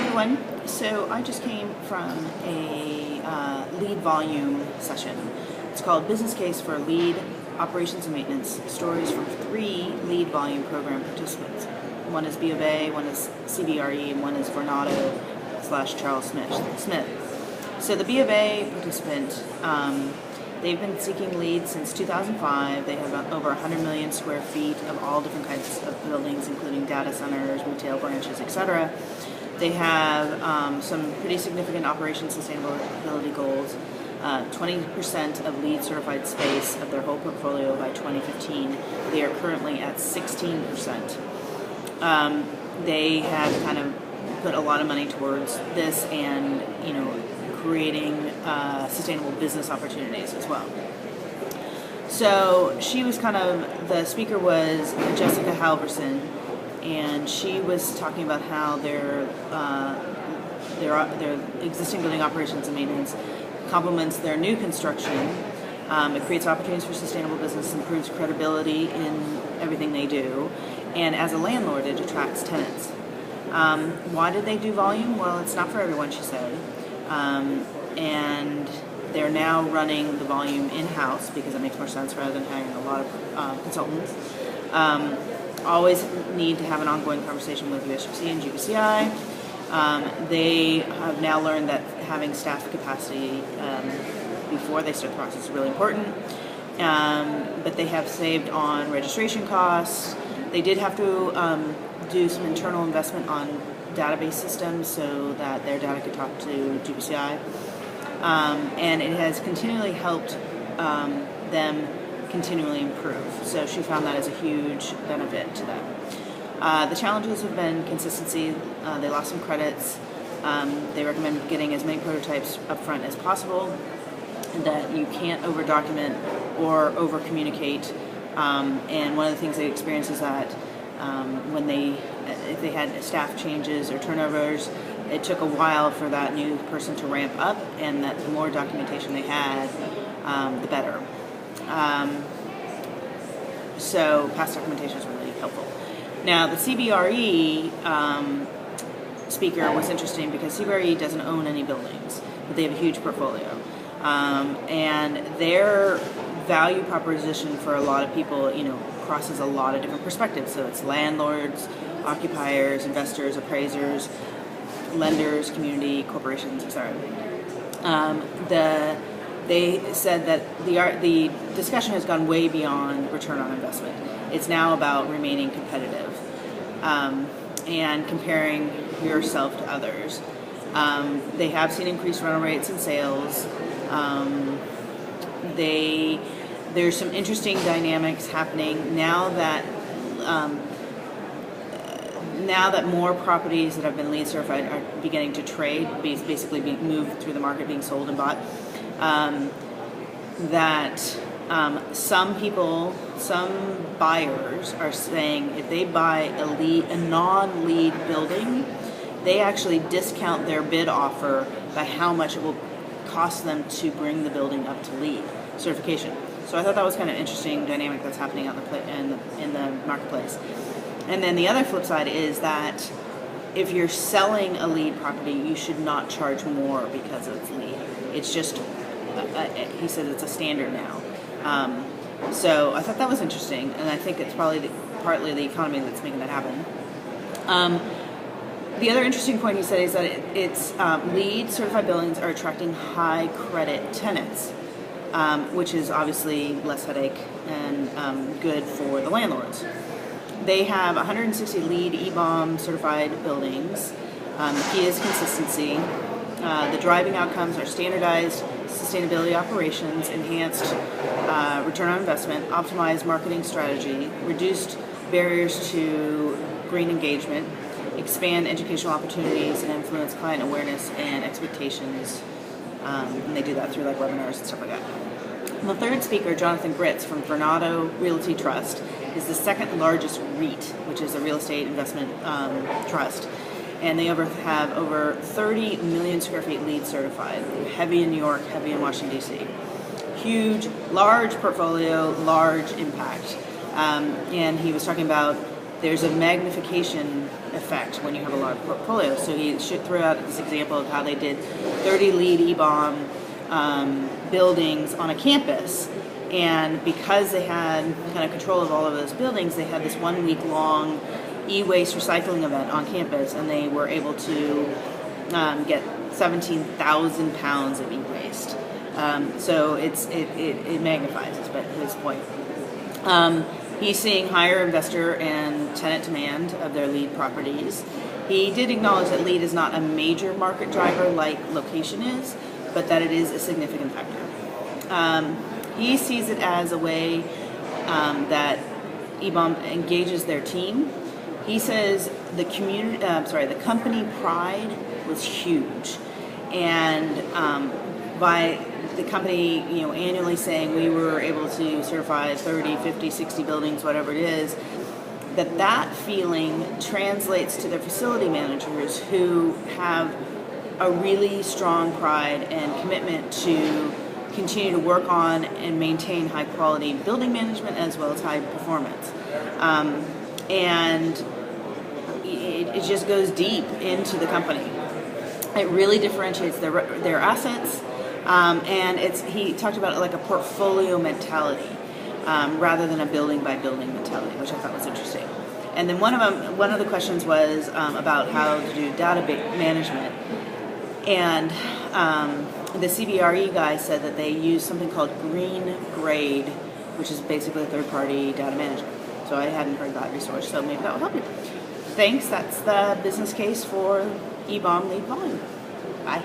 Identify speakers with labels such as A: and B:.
A: everyone. So I just came from a LEED volume session. It's called Business Case for LEED Operations and Maintenance, stories from 3 LEED volume program participants. One is B of A, one is CBRE, and one is Vornado / Charles Smith. So the B of A participant, they've been seeking LEED since 2005. They have over 100 million square feet of all different kinds of buildings, including data centers, retail branches, etc. They have some pretty significant operation sustainability goals. 20% of LEED certified space of their whole portfolio by 2015. They are currently at 16%. They have kind of put a lot of money towards this and, creating sustainable business opportunities as well. So she was the speaker was Jessica Halverson, and she was talking about how their existing building operations and maintenance complements their new construction. It creates opportunities for sustainable business, improves credibility in everything they do, and as a landlord, it attracts tenants. Why did they do volume? Well, it's not for everyone, she said. And they're now running the volume in-house because it makes more sense rather than hiring a lot of consultants. Always need to have an ongoing conversation with USGC and GBCI. They have now learned that having staff capacity before they start the process is really important. But they have saved on registration costs. They did have to do some internal investment on database systems so that their data could talk to GBCI. And it has continually helped them continually improve. So she found that as a huge benefit to them. The challenges have been consistency. They lost some credits. They recommend getting as many prototypes up front as possible, and that you can't over-document or over-communicate. And one of the things they experience is that if they had staff changes or turnovers, it took a while for that new person to ramp up, and that the more documentation they had, the better. So past documentation is really helpful. Now the CBRE speaker was interesting because CBRE doesn't own any buildings, but they have a huge portfolio. And their value proposition for a lot of people, crosses a lot of different perspectives. So it's landlords, occupiers, investors, appraisers, lenders, community, corporations, etc. They said that the discussion has gone way beyond return on investment. It's now about remaining competitive and comparing yourself to others. They have seen increased rental rates and sales. There's some interesting dynamics happening now that more properties that have been LEED certified are beginning to trade, basically being moved through the market, being sold and bought. Some buyers are saying if they buy a non-LEED building, they actually discount their bid offer by how much it will cost them to bring the building up to LEED certification. So I thought that was kind of interesting dynamic that's happening out in the marketplace. And then the other flip side is that if you're selling a LEED property, you should not charge more because it's LEED. It's just, he said it's a standard now. So I thought that was interesting, and I think it's probably partly the economy that's making that happen. The other interesting point he said is that it's LEED certified buildings are attracting high credit tenants, which is obviously less headache and good for the landlords. They have 160 LEED E-Bomb certified buildings. The key is consistency. The driving outcomes are standardized sustainability operations, enhanced return on investment, optimized marketing strategy, reduced barriers to green engagement, expand educational opportunities, and influence client awareness and expectations. And they do that through webinars and stuff like that. The third speaker, Jonathan Gritz from Vornado Realty Trust, is the second largest REIT, which is a real estate investment trust. And they have over 30 million square feet LEED certified, heavy in New York, heavy in Washington, D.C. Huge, large portfolio, large impact. And he was talking about there's a magnification effect when you have a large portfolio. So he threw out this example of how they did 30 LEED E-bomb buildings on a campus, and because they had kind of control of all of those buildings, they had this 1 week long e-waste recycling event on campus, and they were able to get 17,000 pounds of e-waste. So it magnifies his point. He's seeing higher investor and tenant demand of their LEED properties. He did acknowledge that LEED is not a major market driver like location is, but that it is a significant factor. He sees it as a way that E-bomb engages their team. He says the company pride was huge, and by the company, annually saying we were able to certify 30, 50, 60 buildings, whatever it is, that feeling translates to their facility managers who have a really strong pride and commitment to continue to work on and maintain high quality building management as well as high performance. And it just goes deep into the company. It really differentiates their assets, and he talked about it like a portfolio mentality rather than a building by building mentality, which I thought was interesting. And then one of the questions was about how to do database management, and the CBRE guy said that they use something called Green Grade, which is basically third-party data management. So I hadn't heard that resource, so maybe that will help you. Thanks. That's the business case for E-bomb LEED volume. Bye.